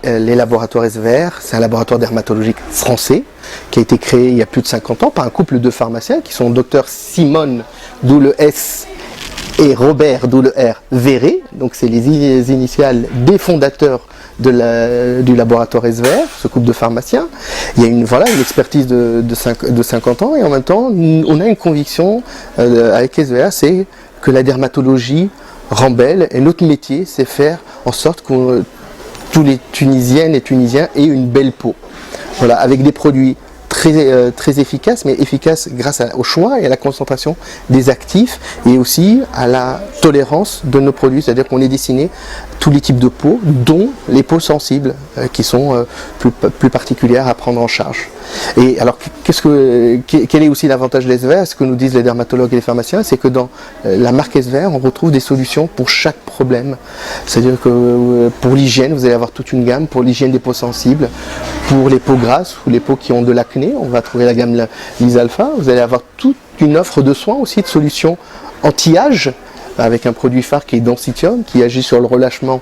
Les laboratoires SVR, c'est un laboratoire dermatologique français qui a été créé il y a plus de 50 ans par un couple de pharmaciens qui sont Dr Simone, d'où le S, et Robert, d'où le R, Verret. Donc c'est les initiales des fondateurs du laboratoire SVR, ce couple de pharmaciens. Il y a une expertise de 50 ans et en même temps, on a une conviction avec SVR, c'est que la dermatologie rend belle et notre métier, c'est faire en sorte que tous les Tunisiennes et Tunisiens aient une belle peau. Voilà, avec des produits très efficaces, mais efficaces grâce au choix et à la concentration des actifs et aussi à la tolérance de nos produits, c'est-à-dire qu'on est destiné tous les types de peaux, dont les peaux sensibles qui sont plus particulières à prendre en charge. Et alors, quel est aussi l'avantage de SVR? Ce que nous disent les dermatologues et les pharmaciens, c'est que dans la marque SVR, on retrouve des solutions pour chaque problème. C'est-à-dire que pour l'hygiène, vous allez avoir toute une gamme, pour l'hygiène des peaux sensibles, pour les peaux grasses ou les peaux qui ont de l'acné, on va trouver la gamme Lysalpha. Vous allez avoir toute une offre de soins aussi, de solutions anti-âge, avec un produit phare qui est Densitium, qui agit sur le relâchement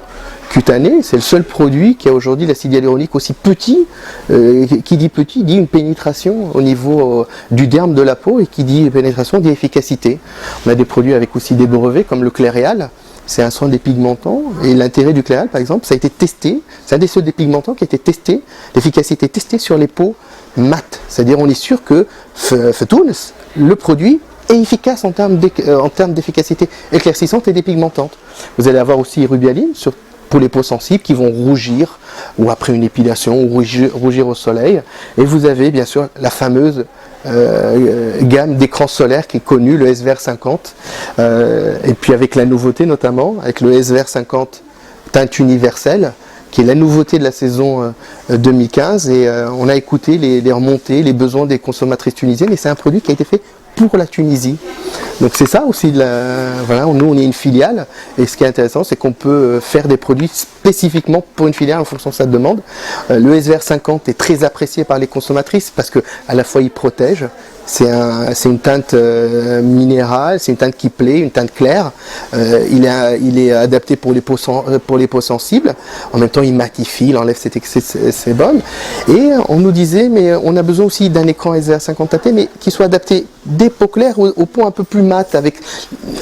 cutané. C'est le seul produit qui a aujourd'hui l'acide hyaluronique aussi petit. Qui dit petit dit une pénétration au niveau du derme de la peau, et qui dit pénétration dit efficacité. On a des produits avec aussi des brevets comme le Cléréal. C'est un soin dépigmentant, et l'intérêt du Cléréal par exemple, ça a été testé, c'est un des seuls dépigmentants qui a été testé, l'efficacité testée sur les peaux mates. C'est-à-dire on est sûr que Fetounes, le produit, est efficace en termes d'efficacité éclaircissante et dépigmentante. Vous allez avoir aussi Rubialine pour les peaux sensibles qui vont rougir, ou après une épilation, ou rougir au soleil. Et vous avez bien sûr la fameuse gamme d'écrans solaires qui est connue, le SVR 50. Et puis avec la nouveauté notamment, avec le SVR 50 teinte universelle, qui est la nouveauté de la saison 2015. Et on a écouté les remontées, les besoins des consommatrices tunisiennes, et c'est un produit qui a été fait pour la Tunisie. Donc c'est ça aussi, voilà, nous on est une filiale, et ce qui est intéressant, c'est qu'on peut faire des produits spécifiquement pour une filiale en fonction de sa demande. Le SVR 50 est très apprécié par les consommatrices parce que à la fois il protège, c'est une teinte minérale, c'est une teinte qui plaît, une teinte claire. Il est adapté pour les peaux sensibles. En même temps, il matifie, il enlève cet excès de sébum. Et on nous disait, mais on a besoin aussi d'un écran SVR 50 AT, mais qui soit adapté des peaux claires aux peaux un peu plus mates, avec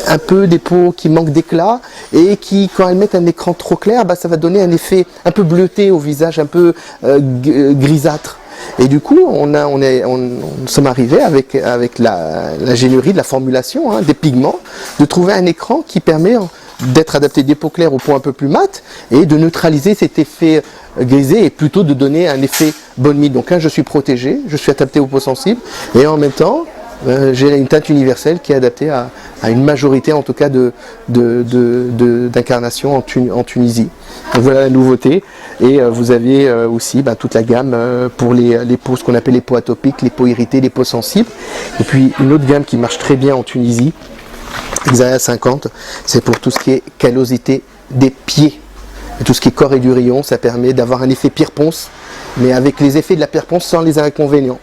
un peu des peaux qui manquent d'éclat, et qui, quand elles mettent un écran trop clair, ça va donner un effet un peu bleuté au visage, un peu grisâtre. Et du coup, nous sommes arrivés avec l'ingénierie de la formulation des pigments, de trouver un écran qui permet d'être adapté des peaux claires aux peaux un peu plus mates et de neutraliser cet effet grisé, et plutôt de donner un effet bonne mine. Donc je suis protégé, je suis adapté aux peaux sensibles, et en même temps, j'ai une teinte universelle qui est adaptée à une majorité en tout cas d'incarnations en Tunisie. Donc voilà la nouveauté, et vous avez aussi toute la gamme pour les peaux, ce qu'on appelle les peaux atopiques, les peaux irritées, les peaux sensibles. Et puis une autre gamme qui marche très bien en Tunisie, Xaria 50, c'est pour tout ce qui est callosité des pieds. Et tout ce qui est corps et du rayon, ça permet d'avoir un effet pierre ponce, mais avec les effets de la pierre ponce sans les inconvénients.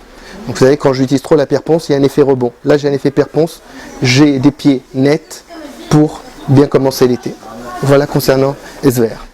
Donc vous savez, quand j'utilise trop la pierre ponce, il y a un effet rebond. Là, j'ai un effet pierre ponce, j'ai des pieds nets pour bien commencer l'été. Voilà concernant SVR.